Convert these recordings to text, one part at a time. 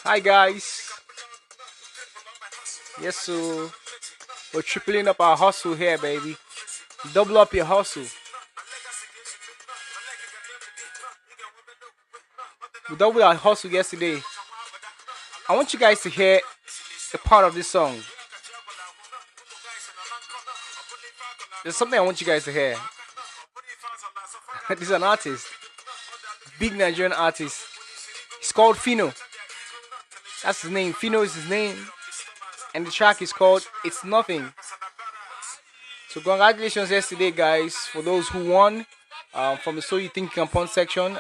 Hi guys. Yes, so we're tripling up our hustle here, baby. Double up your hustle. We doubled our hustle yesterday. I want you guys to hear a part of this song. There's something I want you guys to hear. This is an artist, big Nigerian artist. He's called Fino. That's his name. Fino is his name. And the track is called It's Nothing. So congratulations yesterday, guys, for those who won from the So You Think You Can Punt section.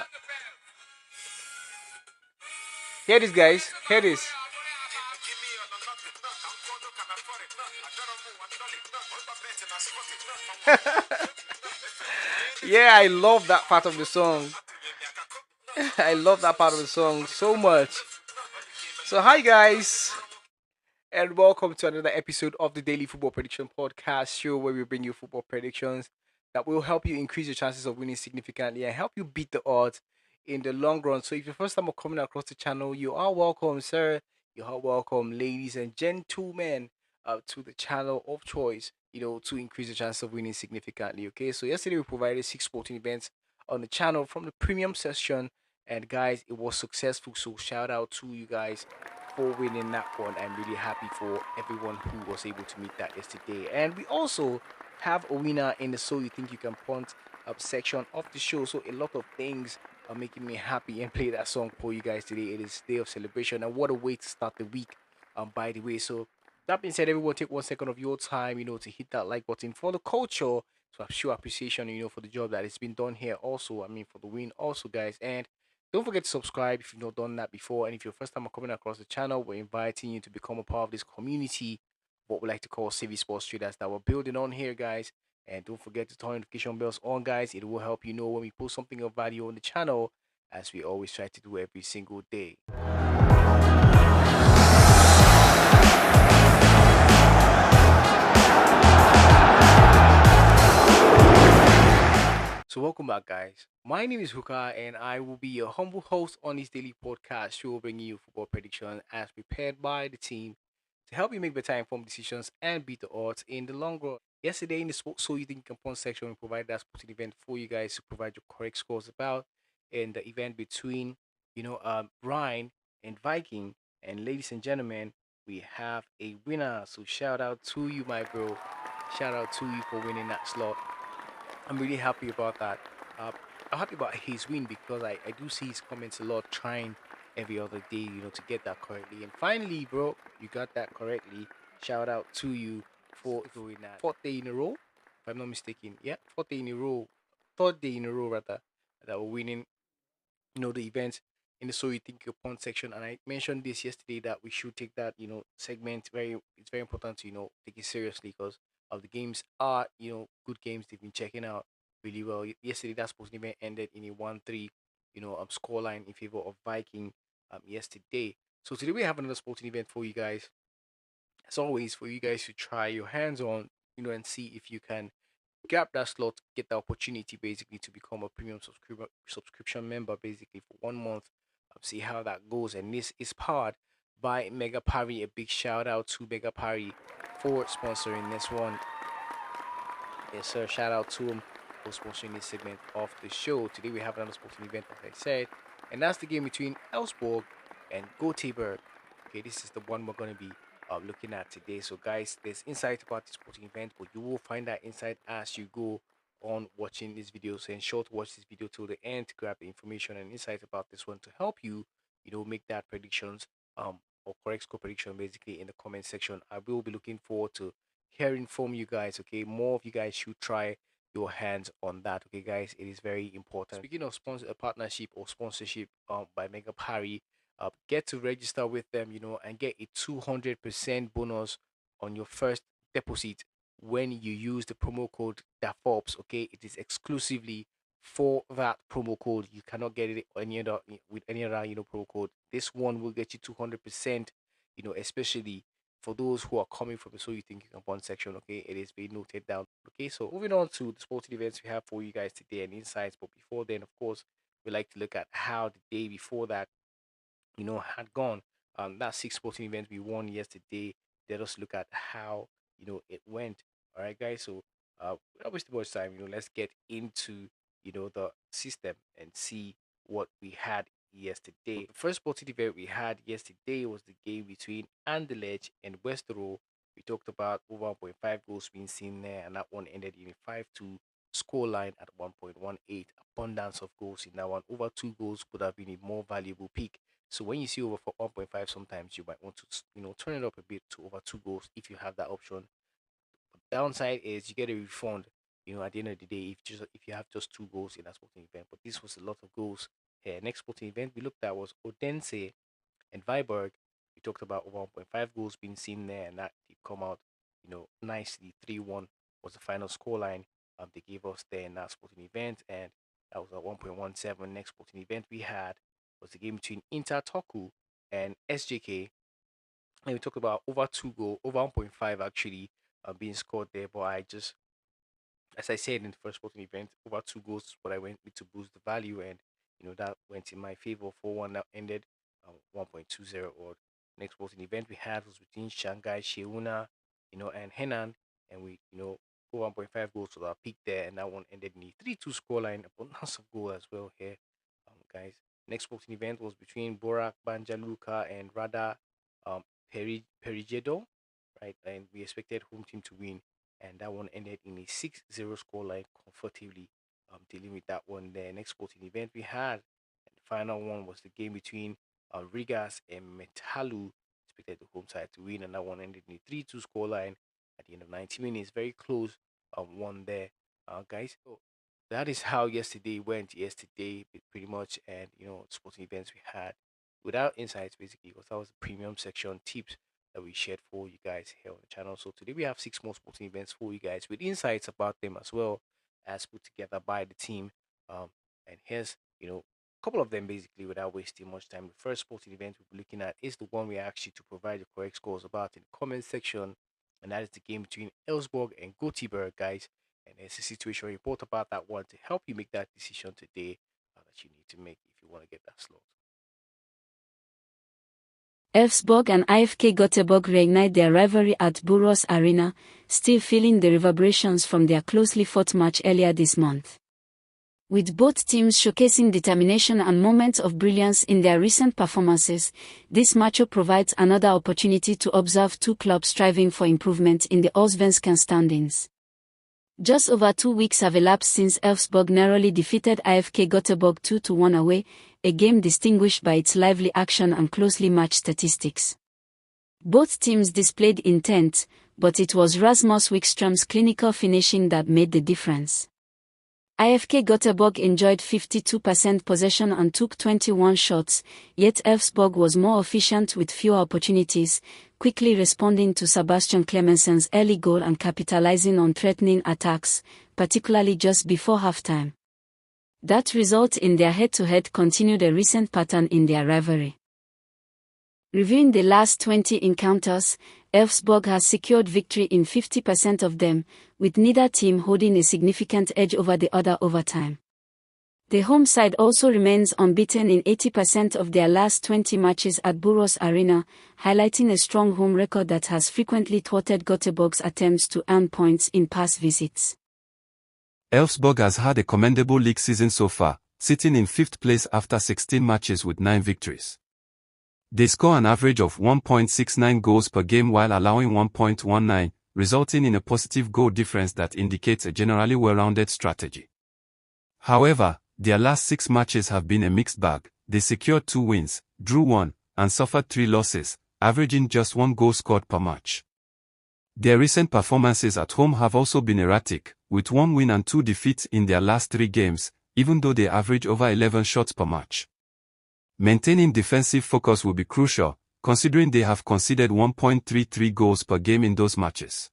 Hear this, guys. Hear this. Yeah, I love that part of the song. I love that part of the song so much. So hi guys, and welcome to another episode of the Daily Football Prediction Podcast show, where we bring you football predictions that will help you increase your chances of winning significantly and help you beat the odds in the long run. So if you're first time coming across the channel, you are welcome, sir. You are welcome, ladies and gentlemen, to the channel of choice, to increase the chance of winning significantly. Okay, so yesterday we provided 6 sporting events on the channel from the premium session, and guys, it was successful. So shout out to you guys for winning that one. I'm really happy for everyone who was able to meet that yesterday. And we also have a winner in the So You Think You Can Punt up section of the show. So a lot of things are making me happy and play that song for you guys today. It is day of celebration, and what a way to start the week, by the way. So that being said, everyone take 1 second of your time, to hit that like button for the culture, to show appreciation, for the job that has been done here also. I mean, for the win also, guys. And don't forget to subscribe if you've not done that before. And if you're first time coming across the channel, we're inviting you to become a part of this community, what we like to call Savvy Sports Traders, that we're building on here, guys. And don't forget to turn notification bells on, guys. It will help you know when we post something of value on the channel, as we always try to do every single day. So welcome back, guys. My name is Huka, and I will be your humble host on this daily podcast show, bringing you football prediction as prepared by the team to help you make better informed decisions and beat the odds in the long run. Yesterday in the Sports So You Think You Can Punt section, we provided that sporting event for you guys to provide your correct scores about, in the event between Ryan and Viking. And ladies and gentlemen, we have a winner. So shout out to you, my bro. Shout out to you for winning that slot. I'm really happy about that. Uh, I'm happy about his win because I do see his comments a lot, trying every other day, to get that correctly. And finally, bro, you got that correctly. Shout out to you for doing that. 4th day in a row, if I'm not mistaken. Yeah, 4th day in a row, 3rd day in a row rather, that we're winning, the events in the So You Think Your Punt section. And I mentioned this yesterday that we should take that, segment it's very important to, take it seriously, because of the games are, good games they've been checking out really well. Yesterday that sporting event ended in a 1-3, scoreline in favor of Viking yesterday. So today we have another sporting event for you guys. As always, for you guys to try your hands on, and see if you can grab that slot, get the opportunity basically to become a premium subscription member basically for 1 month. See how that goes. And this is powered by Mega Parry. A big shout out to Mega Parry for sponsoring this one. Yes, sir. Shout out to him for sponsoring this segment of the show. Today we have another sporting event, as I said, and that's the game between Ellburg and Gotburg. Okay, this is the one we're going to be looking at today. So, guys, there's insight about this sporting event, but you will find that insight as you go on watching this video. So ensure to watch this video till the end to grab the information and insight about this one to help you, make that predictions or correct score prediction basically in the comment section. I will be looking forward to hearing from you guys. Okay, more of you guys should try your hands on that. Okay, guys, it is very important. Speaking of sponsor, partnership or sponsorship by Mega Parry, get to register with them, and get a 200% bonus on your first deposit when you use the promo code DAFOPS. Okay, it is exclusively for that promo code. You cannot get it any other with any other promo code. This one will get you 200%, especially for those who are coming from the So You Think You Can Bond section, okay, it is being noted down. Okay, so moving on to the sporting events we have for you guys today and insights. But before then, of course, we like to look at how the day before that, had gone. That six sporting events we won yesterday. Let us look at how it went. All right, guys. So without wasting much time, let's get into the system and see what we had yesterday. The first sporting event we had yesterday was the game between Anderlecht and Westerlo. We talked about over 1.5 goals being seen there, and that one ended in a 5-2 scoreline at 1.18. Abundance of goals in that one. Over 2 goals could have been a more valuable pick. So when you see over for 1.5, sometimes you might want to, turn it up a bit to over 2 goals if you have that option. But the downside is you get a refund, at the end of the day if you have just 2 goals in that sporting event. But this was a lot of goals here. Next sporting event we looked at was Odense and Viborg. We talked about over 1.5 goals being seen there, and that did come out, nicely. 3-1 was the final scoreline they gave us there in that sporting event, and that was a 1.17. Next sporting event we had was the game between Inter Toku and SJK. And we talked about over 2 goal, over 1.5 actually being scored there. But as I said in the first sporting event, over 2 goals is what I went with to boost the value, and that went in my favor. 4-1 that ended 1.20 or next sporting event we had was between Shanghai Sheuna, and Henan, and we over 1.5 goals to our peak there, and that one ended in a 3-2 scoreline. Abundance of goal as well here, guys. Next sporting event was between Borak Banjaluka and Rada Perigedo, right? And we expected home team to win, and that one ended in a 6-0 scoreline comfortably. Dealing with that one there. Next sporting event we had, and the final one was the game between Rigas and Metalu. Expected the home side to win, and that one ended in a 3-2 scoreline at the end of 90 minutes. Very close one there, guys. So that is how yesterday went. Yesterday, pretty much, and sporting events we had without insights basically, because that was the premium section tips that we shared for you guys here on the channel. So today we have 6 more sporting events for you guys with insights about them as well as put together by the team. And here's a couple of them basically without wasting much time. The first sporting event we'll be looking at is the one we asked you to provide the correct scores about in the comment section, and that is the game between Ellburg and Gotburg, guys. And there's a situation report about that one to help you make that decision today that you need to make if you want to get that slot. Ellburg and HJK Gotburg reignite their rivalry at Borås Arena, still feeling the reverberations from their closely fought match earlier this month. With both teams showcasing determination and moments of brilliance in their recent performances, this matchup provides another opportunity to observe two clubs striving for improvement in the Allsvenskan standings. Just over 2 weeks have elapsed since Ellburg narrowly defeated HJK Gotburg 2-1 away, a game distinguished by its lively action and closely matched statistics. Both teams displayed intent, but it was Rasmus Wikström's clinical finishing that made the difference. HJK Gotburg enjoyed 52% possession and took 21 shots, yet Ellburg was more efficient with fewer opportunities, quickly responding to Sebastian Clemensen's early goal and capitalizing on threatening attacks, particularly just before halftime. That result in their head-to-head continued a recent pattern in their rivalry. Reviewing the last 20 encounters, Ellburg has secured victory in 50% of them, with neither team holding a significant edge over the other over time. The home side also remains unbeaten in 80% of their last 20 matches at Borås Arena, highlighting a strong home record that has frequently thwarted Gotburg's attempts to earn points in past visits. Ellburg has had a commendable league season so far, sitting in 5th place after 16 matches with 9 victories. They score an average of 1.69 goals per game while allowing 1.19, resulting in a positive goal difference that indicates a generally well-rounded strategy. However, their last 6 matches have been a mixed bag. They secured 2 wins, drew 1, and suffered 3 losses, averaging just 1 goal scored per match. Their recent performances at home have also been erratic, with 1 win and 2 defeats in their last 3 games, even though they average over 11 shots per match. Maintaining defensive focus will be crucial, considering they have conceded 1.33 goals per game in those matches.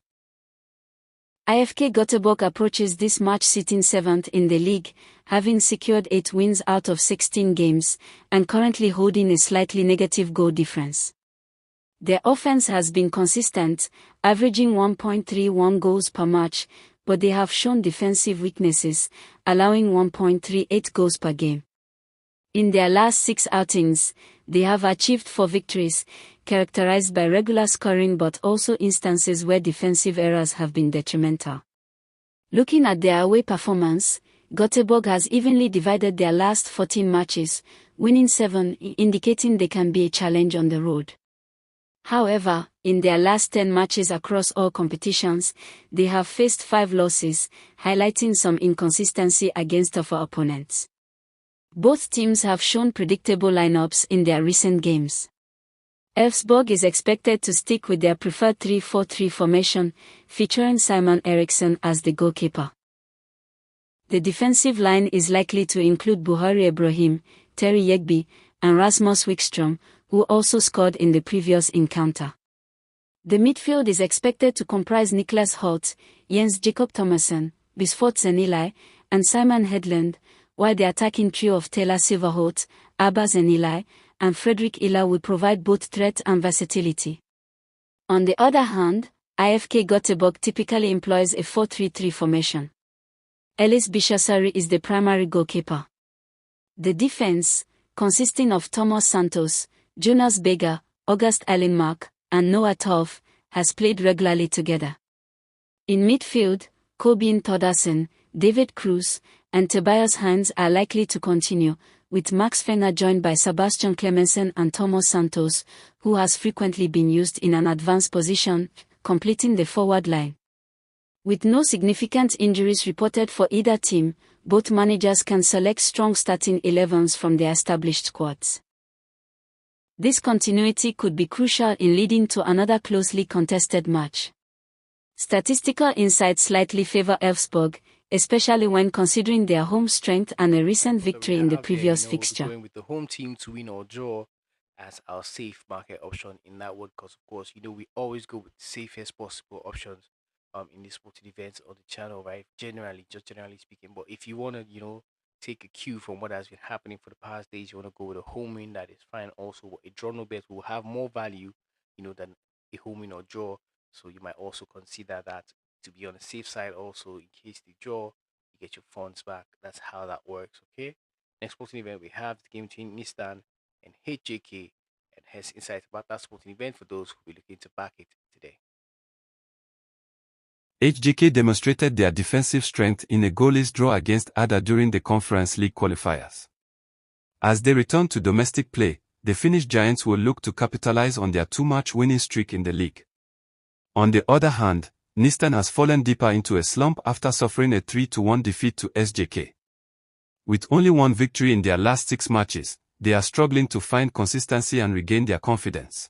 HJK Gotburg approaches this match sitting 7th in the league, having secured 8 wins out of 16 games, and currently holding a slightly negative goal difference. Their offense has been consistent, averaging 1.31 goals per match, but they have shown defensive weaknesses, allowing 1.38 goals per game. In their last 6 outings, they have achieved 4 victories, characterized by regular scoring but also instances where defensive errors have been detrimental. Looking at their away performance, Gotburg has evenly divided their last 14 matches, winning 7, indicating they can be a challenge on the road. However, in their last 10 matches across all competitions, they have faced 5 losses, highlighting some inconsistency against tougher opponents. Both teams have shown predictable lineups in their recent games. Ellburg is expected to stick with their preferred 3-4-3 formation, featuring Simon Eriksson as the goalkeeper. The defensive line is likely to include Buhari Ibrahim, Terry Yegbe, and Rasmus Wikström, who also scored in the previous encounter. The midfield is expected to comprise Niklas Holt, Jens Jakob Thomasen, Bisfort Zenilai, and Simon Hedlund, while the attacking trio of Taylor Silverholt, Abba Zenilai, and Fredrik Ila will provide both threat and versatility. On the other hand, HJK Gotburg typically employs a 4-3-3 formation. Ellis Bishasari is the primary goalkeeper. The defense, consisting of Thomas Santos, Jonas Bega, August Eilenmark, and Noah Torf, has played regularly together. In midfield, Kobin Toddersen, David Cruz, and Tobias Heinz are likely to continue, with Max Fenner joined by Sebastian Clemensen and Thomas Santos, who has frequently been used in an advanced position, completing the forward line. With no significant injuries reported for either team, both managers can select strong starting 11s from their established squads. This continuity could be crucial in leading to another closely contested match. Statistical insights slightly favor Ellburg, especially when considering their home strength and a recent victory in the previous fixture. We're going with the home team to win or draw as our safe market option in that one, because of course, we always go with the safest possible options in these sporting events on the channel, right? Generally speaking. But if you want to, take a cue from what has been happening for the past days, you want to go with a home win, that is fine. Also, a draw no bet will have more value, than a home win or draw. So you might also consider that to be on the safe side also, in case they draw, you get your funds back. That's how that works, okay? Next sporting event, we have the game between Midtjylland and HJK, and has insight about that sporting event for those who will be looking to back it today. HJK demonstrated their defensive strength in a goalless draw against Ada during the Conference League qualifiers. As they return to domestic play, the Finnish Giants will look to capitalize on their 2-match winning streak in the league. On the other hand, Midtjylland has fallen deeper into a slump after suffering a 3-1 defeat to HJK. With only 1 victory in their last 6 matches, they are struggling to find consistency and regain their confidence.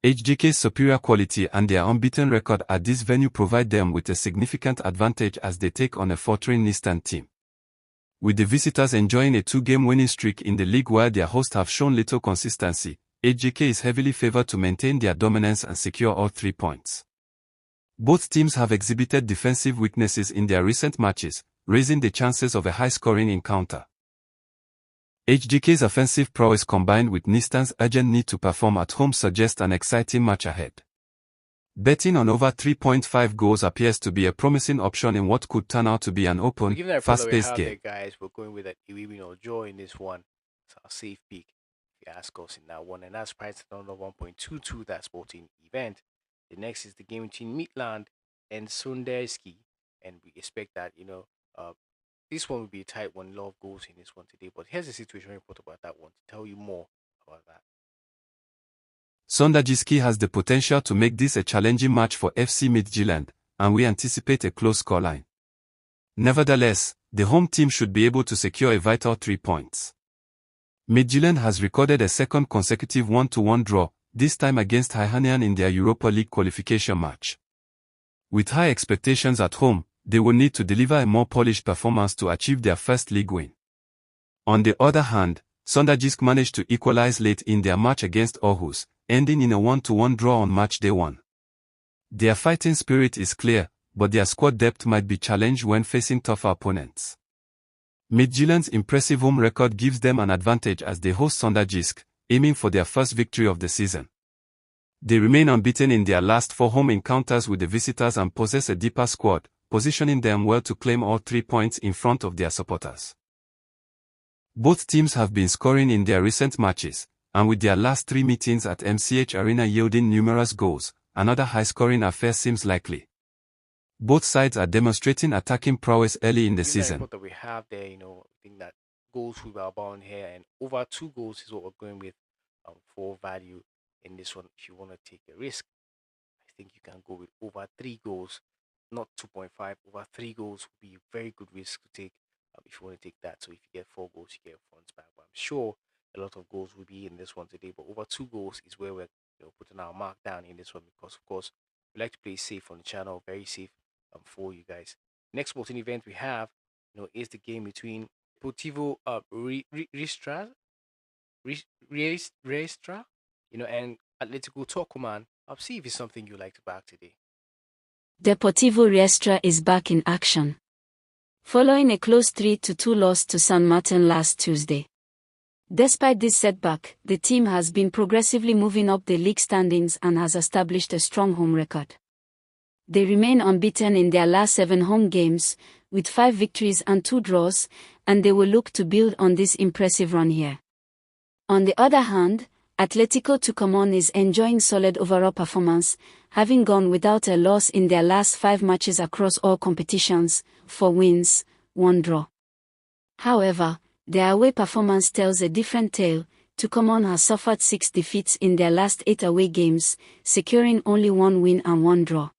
HJK's superior quality and their unbeaten record at this venue provide them with a significant advantage as they take on a faltering Midtjylland team. With the visitors enjoying a 2-game winning streak in the league while their hosts have shown little consistency, HJK is heavily favored to maintain their dominance and secure all 3 points. Both teams have exhibited defensive weaknesses in their recent matches, raising the chances of a high-scoring encounter. HJK's offensive prowess combined with Midtjylland's urgent need to perform at home suggests an exciting match ahead. Betting on over 3.5 goals appears to be a promising option in what could turn out to be an open, fast-paced game. Guys, we're going with a win or draw in this one. It's our safe pick, if you ask us, in that one, and that's priced at under 1.22, that sporting event. The next is the game between Midtjylland and Sundyr, and we expect that, this one will be a tight one. A lot of goals in this one today. But here's the situation report about that one to tell you more about that. Sundyr has the potential to make this a challenging match for FC Midtjylland, and we anticipate a close scoreline. Nevertheless, the home team should be able to secure a vital 3 points. Midtjylland has recorded a second consecutive 1-1 draw, this time against Heihanien in their Europa League qualification match. With high expectations at home, they will need to deliver a more polished performance to achieve their first league win. On the other hand, Sundyr managed to equalize late in their match against Aarhus, ending in a 1-1 draw on match day 1. Their fighting spirit is clear, but their squad depth might be challenged when facing tougher opponents. Midtjylland's impressive home record gives them an advantage as they host Sundyr, aiming for their first victory of the season. They remain unbeaten in their last 4 home encounters with the visitors and possess a deeper squad, positioning them well to claim all 3 points in front of their supporters. Both teams have been scoring in their recent matches, and with their last 3 meetings at MCH Arena yielding numerous goals, another high-scoring affair seems likely. Both sides are demonstrating attacking prowess early in the season. That we have there, I think that goals we are bound here, and over 2 goals is what we're going with for value in this one. If you want to take a risk, I think you can go with over 3 goals, not 2.5. Over 3 goals would be a very good risk to take if you want to take that. So if you get 4 goals, you get funds back. But I'm sure a lot of goals will be in this one today. But over 2 goals is where we're putting our mark down in this one, because of course we like to play safe on the channel, very safe for you guys. Next sporting event we have, is the game between Portivo Riestra, and Atletico Tucumán. I'll see if it's something you like to back today. Deportivo Riestra is back in action, following a close 3-2 loss to San Martin last Tuesday. Despite this setback, the team has been progressively moving up the league standings and has established a strong home record. They remain unbeaten in their last 7 home games, with 5 victories and 2 draws, and they will look to build on this impressive run here. On the other hand, Atletico Tucumán is enjoying solid overall performance, having gone without a loss in their last 5 matches across all competitions, 4 wins, 1 draw. However, their away performance tells a different tale. Tucumán has suffered 6 defeats in their last 8 away games, securing only 1 win and 1 draw.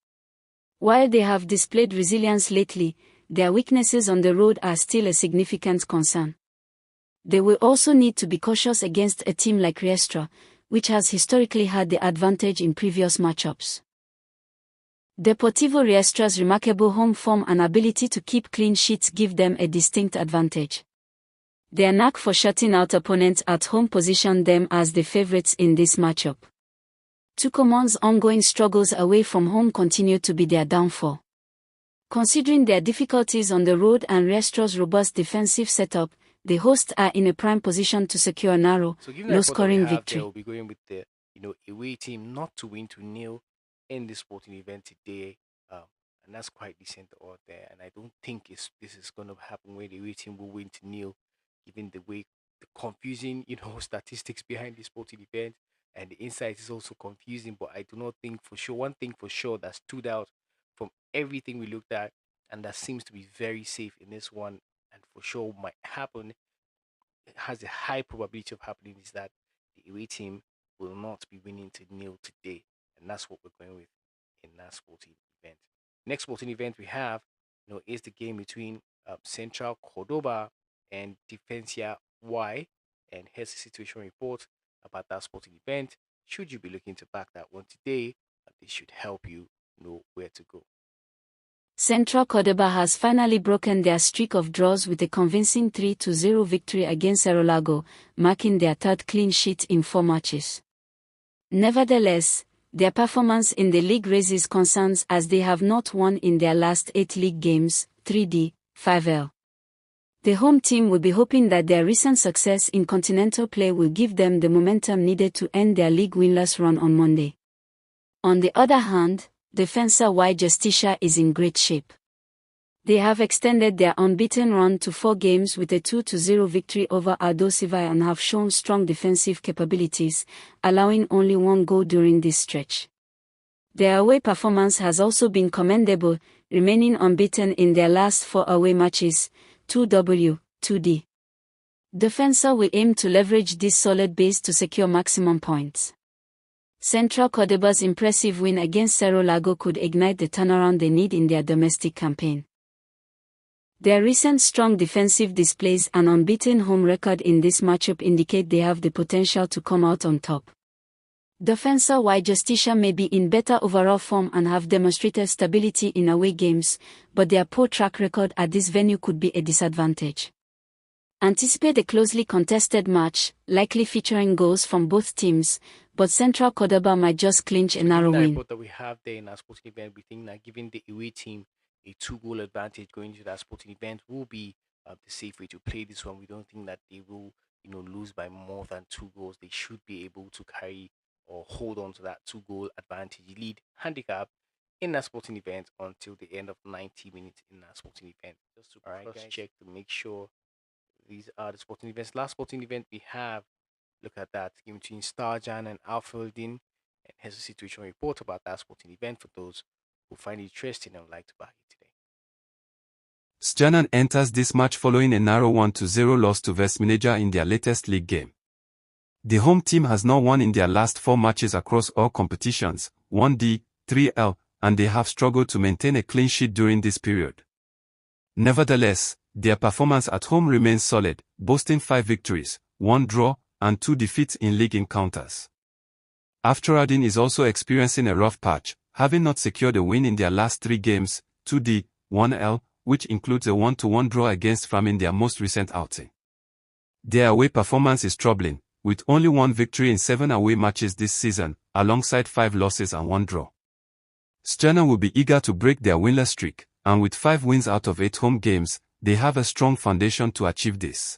While they have displayed resilience lately, their weaknesses on the road are still a significant concern. They will also need to be cautious against a team like Riestra, which has historically had the advantage in previous matchups. Deportivo Riestra's remarkable home form and ability to keep clean sheets give them a distinct advantage. Their knack for shutting out opponents at home position them as the favorites in this matchup. Tucumán's ongoing struggles away from home continue to be their downfall. Considering their difficulties on the road and Riestra's robust defensive setup, the hosts are in a prime position to secure a narrow, low-scoring victory. We'll be going with the away team not to win 2-0 in this sporting event today, and that's quite decent out there. And I don't think this is going to happen where the away team will win 2-0, given the confusing statistics behind this sporting event. And the insight is also confusing, but I do not think for sure. One thing for sure that stood out from everything we looked at, and that seems to be very safe in this one, and for sure might happen, it has a high probability of happening, is that the away team will not be winning 2-0 today. And that's what we're going with in that sporting event. Next sporting event we have, is the game between Central Cordoba and Defensia Y. And here's the situation report about that sporting event. Should you be looking to back that one today, this should help you know where to go. Central Cordoba has finally broken their streak of draws with a convincing 3-0 victory against Cerro Largo, marking their 3rd clean sheet in 4 matches. Nevertheless, their performance in the league raises concerns as they have not won in their last 8 league games, 3D, 5L. The home team will be hoping that their recent success in continental play will give them the momentum needed to end their league winless run on Monday. On the other hand, Defensia y Justicia is in great shape. They have extended their unbeaten run to 4 games with a 2-0 victory over Aldosivi and have shown strong defensive capabilities, allowing only 1 goal during this stretch. Their away performance has also been commendable, remaining unbeaten in their last 4 away matches, 2W, 2D. Defensa will aim to leverage this solid base to secure maximum points. Central Cordoba's impressive win against Cerro Largo could ignite the turnaround they need in their domestic campaign. Their recent strong defensive displays and unbeaten home record in this matchup indicate they have the potential to come out on top. Defensa y Justicia may be in better overall form and have demonstrated stability in away games, but their poor track record at this venue could be a disadvantage. Anticipate a closely contested match, likely featuring goals from both teams, but Central Cordoba might just clinch a narrow win. That we have there in our sporting event, we think that giving the away team a 2-goal advantage going into that sporting event will be the safe way to play this one. We don't think that they will, lose by more than 2 goals. They should be able to carry or hold on to that 2 goal advantage lead handicap in that sporting event until the end of 90 minutes in that sporting event. Just to cross check to make sure these are the sporting events. Last sporting event we have, look at that game between Starjan and Alfei. And here's a situation report about that sporting event for those who find it interesting and would like to back it today. Stjarnan enters this match following a narrow 1-0 loss to Vestmanager in their latest league game. The home team has now won in their last 4 matches across all competitions, 1D, 3L, and they have struggled to maintain a clean sheet during this period. Nevertheless, their performance at home remains solid, boasting 5 victories, 1 draw, and 2 defeats in league encounters. Afterardin is also experiencing a rough patch, having not secured a win in their last 3 games, 2D, 1L, which includes a 1-1 draw against Fram in their most recent outing. Their away performance is troubling, with only 1 victory in 7 away matches this season, alongside 5 losses and 1 draw. Stjarnan will be eager to break their winless streak, and with 5 wins out of 8 home games, they have a strong foundation to achieve this.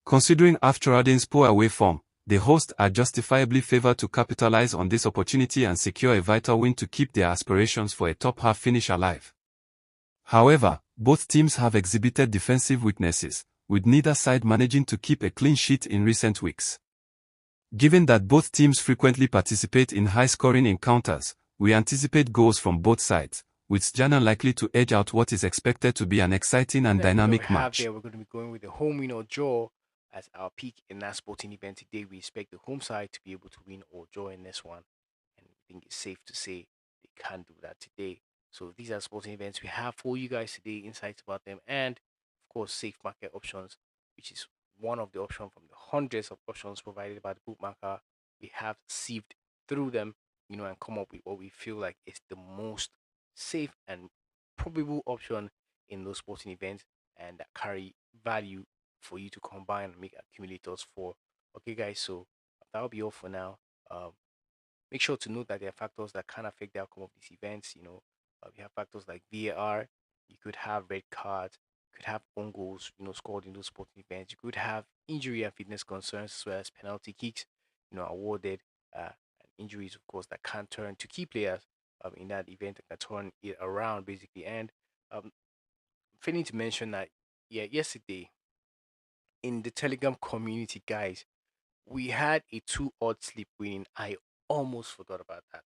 Considering Afterardin's poor away form, the hosts are justifiably favored to capitalize on this opportunity and secure a vital win to keep their aspirations for a top-half finish alive. However, both teams have exhibited defensive weaknesses, with neither side managing to keep a clean sheet in recent weeks. Given that both teams frequently participate in high-scoring encounters, we anticipate goals from both sides, with Stjarnan likely to edge out what is expected to be an exciting and dynamic match. We're going to be going with the home win or draw as our pick in that sporting event today. We expect the home side to be able to win or draw in this one, and we think it's safe to say they can do that today. So these are sporting events we have for you guys today, insights about them, and of course safe market options, which is one of the options from the hundreds of options provided by the bookmaker. We have sieved through them, and come up with what we feel like is the most safe and probable option in those sporting events and that carry value for you to combine and make accumulators for. Okay, guys, so that'll be all for now. Make sure to note that there are factors that can affect the outcome of these events. We have factors like VAR. You could have red cards. You could have own goals, scored in those sporting events. You could have injury and fitness concerns as well as penalty kicks, awarded. And injuries, of course, that can turn to key players in that event and can turn it around basically. And failing to mention that, yeah, yesterday in the Telegram community, guys, we had a 2 odd sleep winning. I almost forgot about that.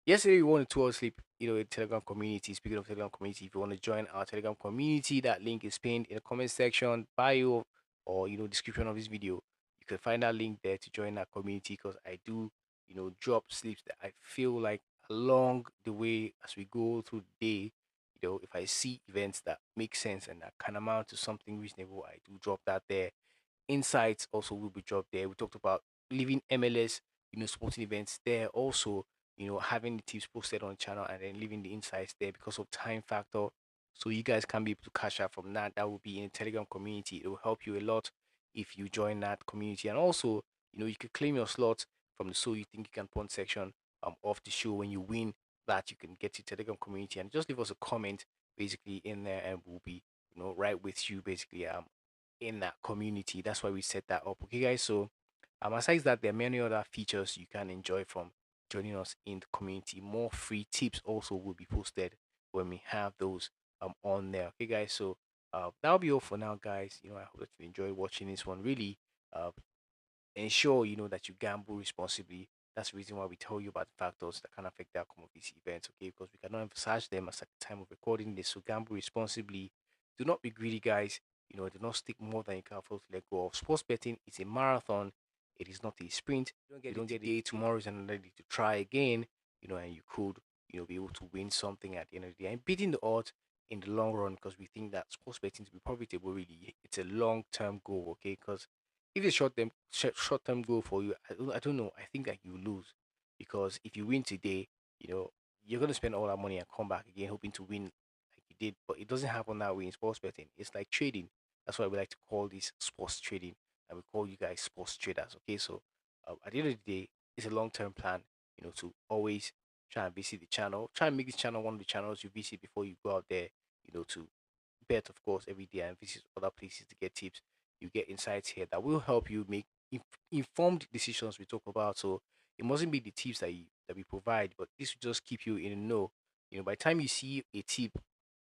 Yesterday we won a 2 hour sleep, in Telegram community. Speaking of Telegram community, if you want to join our Telegram community, that link is pinned in the comment section, bio, or description of this video. You can find that link there to join our community because I do, drop sleeps that I feel like along the way as we go through the day. If I see events that make sense and that can amount to something reasonable, I do drop that there. Insights also will be dropped there. We talked about leaving MLS, sporting events there also, having the tips posted on the channel and then leaving the insights there because of time factor. So you guys can be able to cash out from that. That will be in the Telegram community. It will help you a lot if you join that community. And also, you can claim your slots from the So You Think You Can Punt section of the show. When you win that, you can get to Telegram community and just leave us a comment basically in there and we'll be, right with you basically in that community. That's why we set that up. Okay, guys. So aside that, there are many other features you can enjoy from joining us in the community. More free tips also will be posted when we have those on there. Okay, guys. So that'll be all for now, guys. I hope that you enjoy watching this one. Really, ensure that you gamble responsibly. That's the reason why we tell you about the factors that can affect the outcome of these events, okay? Because we cannot emphasize them as at the time of recording this. So gamble responsibly. Do not be greedy, guys. Do not stick more than you can afford to let go of. Sports betting is a marathon. It is not a sprint. You don't get a day. Tomorrow is another day to try again. And you could, be able to win something at the end of the day. And beating the odds in the long run, because we think that sports betting to be profitable, really, it's a long-term goal, okay? Because if it's short term goal for you, I don't know. I think that you lose because if you win today, you're gonna spend all that money and come back again hoping to win like you did. But it doesn't happen that way in sports betting. It's like trading. That's why we like to call this sports trading, and we call you guys sports traders. Okay, so at the end of the day, it's a long-term plan. To always try and visit the channel. Try and make this channel one of the channels you visit before you go out there. To bet, of course, every day and visit other places to get tips. You get insights here that will help you make informed decisions we talk about. So it mustn't be the tips that we provide, but this will just keep you in the know. By the time you see a tip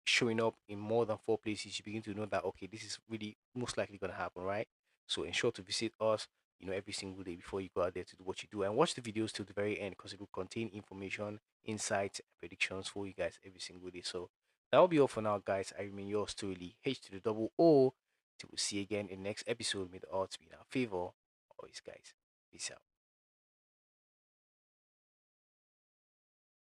showing up in more than 4 places, you begin to know that okay, this is really most likely gonna happen, right? So ensure to visit us, every single day before you go out there to do what you do, and watch the videos till the very end because it will contain information, insights, and predictions for you guys every single day. So that will be all for now, guys. I remain yours truly, H to the double O. Till we see you again in the next episode. May the odds be in our favor. Always, guys. Peace out.